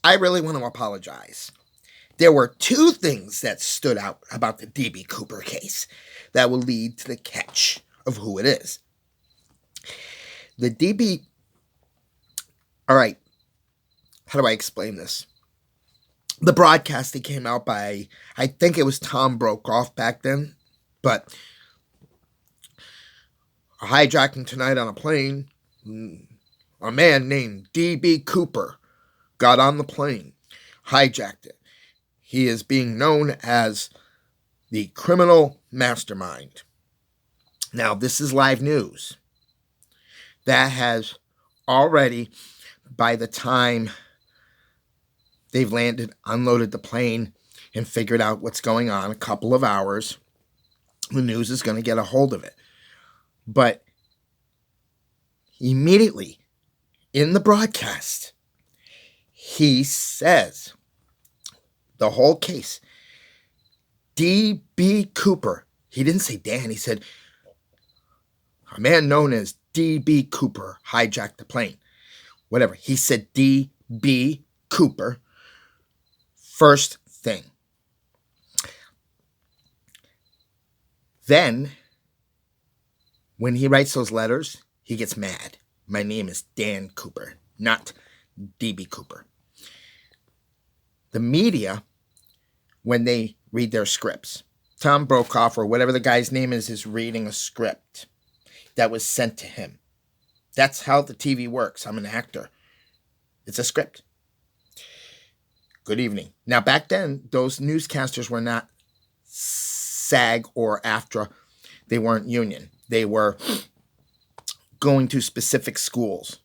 I really want to apologize. There were two things that stood out about the D.B. Cooper case that will lead to the catch of who it is. The D.B. All right, how do I explain this? The broadcasting came out by, I think it was Tom Brokaw back then, but a hijacking tonight on a plane. A man named D.B. Cooper got on the plane, hijacked it. He is being known as the criminal mastermind. Now, this is live news. That has already, by the time they've landed, unloaded the plane, and figured out what's going on, a couple of hours, the news is going to get a hold of it. But immediately in the broadcast, he says the whole case, D.B. Cooper, he didn't say Dan, he said a man known as D.B. Cooper hijacked the plane. Whatever. He said D.B. Cooper first thing. Then, when he writes those letters, he gets mad. My name is Dan Cooper, not D.B. Cooper. The media, when they read their scripts, Tom Brokaw, or whatever the guy's name is reading a script that was sent to him. That's how the TV works. I'm an actor. It's a script. Good evening. Now, back then, those newscasters were not SAG or AFTRA. They weren't union. They were going to specific schools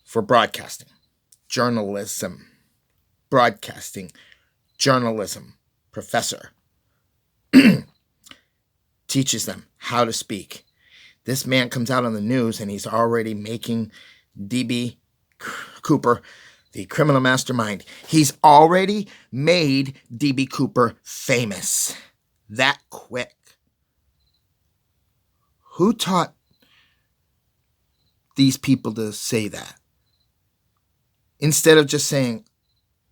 for broadcasting, journalism, broadcasting, journalism professor. Teaches them how to speak. This man comes out on the news and he's already making D.B. Cooper the criminal mastermind. He's already made D.B. Cooper famous. That quick. Who taught these people to say that? Instead of just saying,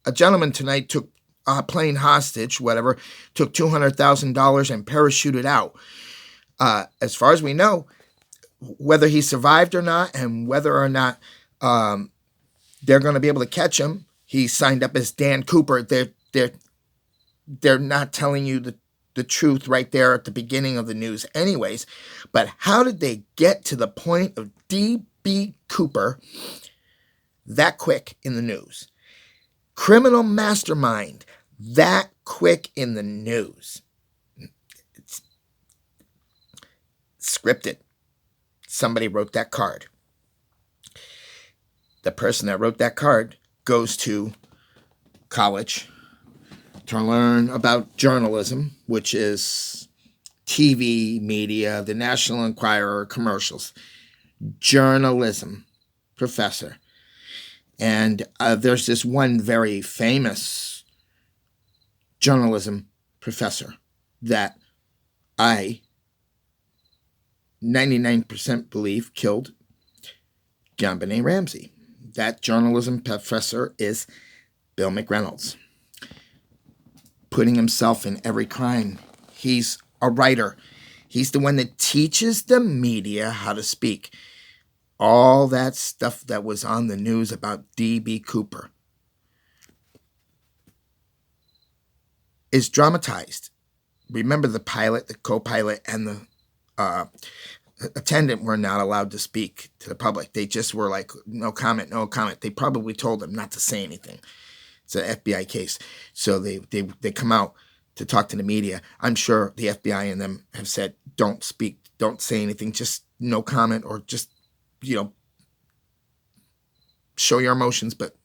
a gentleman tonight took a plane hostage, whatever, took $200,000 and parachuted out. As far as we know, whether he survived or not, and whether or not they're going to be able to catch him, he signed up as Dan Cooper. They're not telling you the truth right there at the beginning of the news anyways. But how did they get to the point of D.B. Cooper that quick in the news? Criminal mastermind that quick in the news. It's scripted. Somebody wrote that card. The person that wrote that card goes to college to learn about journalism, which is TV, media, the National Enquirer, commercials. Journalism professor. And there's this one very famous journalism professor that I 99% believe killed JonBenet Ramsey. That journalism professor is Bill McReynolds. Putting himself in every crime. He's a writer. He's the one that teaches the media how to speak. All that stuff that was on the news about D.B. Cooper is dramatized. Remember, the pilot, the co-pilot, and the attendant were not allowed to speak to the public. They just were like, no comment, no comment. They probably told them not to say anything. It's an FBI case. So they come out to talk to the media. I'm sure the FBI and them have said, don't speak, don't say anything, just no comment, or just, show your emotions, but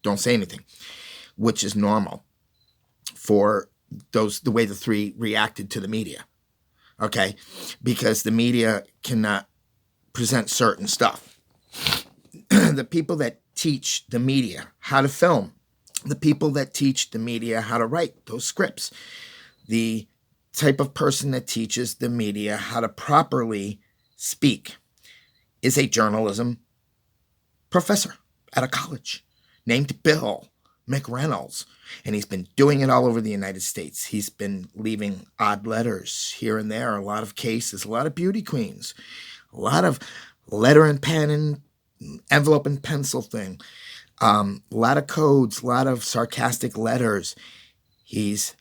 don't say anything, which is normal for the way the three reacted to the media. Okay? Because the media cannot present certain stuff. The people that teach the media how to film, the people that teach the media how to write those scripts, the type of person that teaches the media how to properly speak is a journalism professor at a college. named Bill McReynolds. And he's been doing it all over the United States. He's been leaving odd letters here and there, a lot of cases, a lot of beauty queens, a lot of letter and pen and envelope and pencil thing, a lot of codes, a lot of sarcastic letters. He's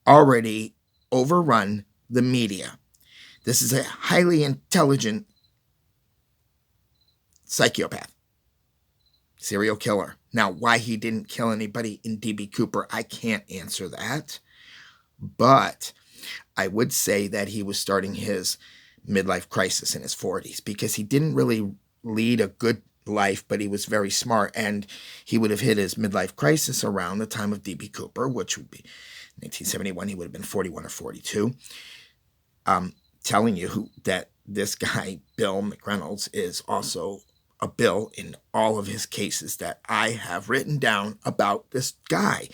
already overrun the media. This is a highly intelligent psychopath, serial killer. Now, why he didn't kill anybody in D.B. Cooper, I can't answer that. But I would say that he was starting his midlife crisis in his 40s because he didn't really lead a good life, but he was very smart. And he would have hit his midlife crisis around the time of D.B. Cooper, which would be 1971. He would have been 41 or 42. Telling you that this guy, Bill McReynolds, is also a Bill in all of his cases that I have written down about this guy.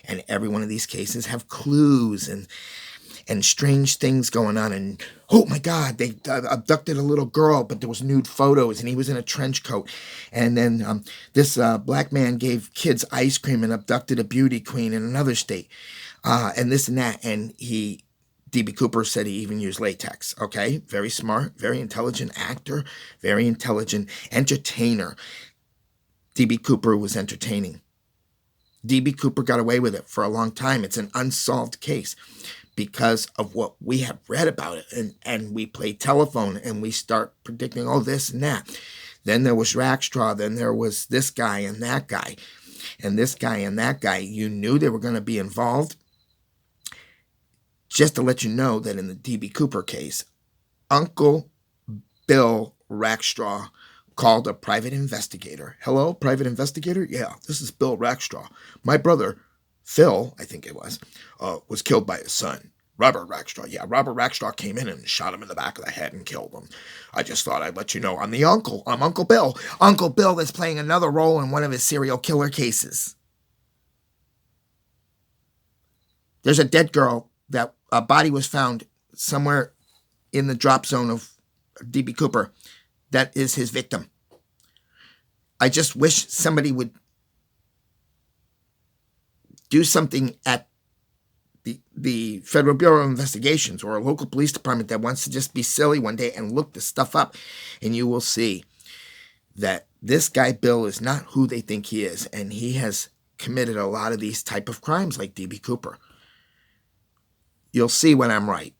And every one of these cases have clues and strange things going on. And, oh my God, they abducted a little girl, but there was nude photos, and he was in a trench coat. And then this black man gave kids ice cream and abducted a beauty queen in another state. And this and that. And D.B. Cooper said he even used latex. Okay, very smart, very intelligent actor, very intelligent entertainer. D.B. Cooper was entertaining. D.B. Cooper got away with it for a long time. It's an unsolved case because of what we have read about it. And we play telephone and we start predicting, oh, this and that. Then there was Rackstraw. Then there was this guy and that guy. And this guy and that guy. You knew they were going to be involved. Just to let you know that in the D.B. Cooper case, Uncle Bill Rackstraw called a private investigator. Hello, private investigator? Yeah, this is Bill Rackstraw. My brother, Phil, I think it was killed by his son, Robert Rackstraw. Yeah, Robert Rackstraw came in and shot him in the back of the head and killed him. I just thought I'd let you know I'm the uncle. I'm Uncle Bill. Uncle Bill that's playing another role in one of his serial killer cases. There's a dead girl that a body was found somewhere in the drop zone of D.B. Cooper. That is his victim. I just wish somebody would do something at the Federal Bureau of Investigations or a local police department that wants to just be silly one day and look this stuff up. And you will see that this guy, Bill, is not who they think he is. And he has committed a lot of these type of crimes like D.B. Cooper. You'll see when I'm right.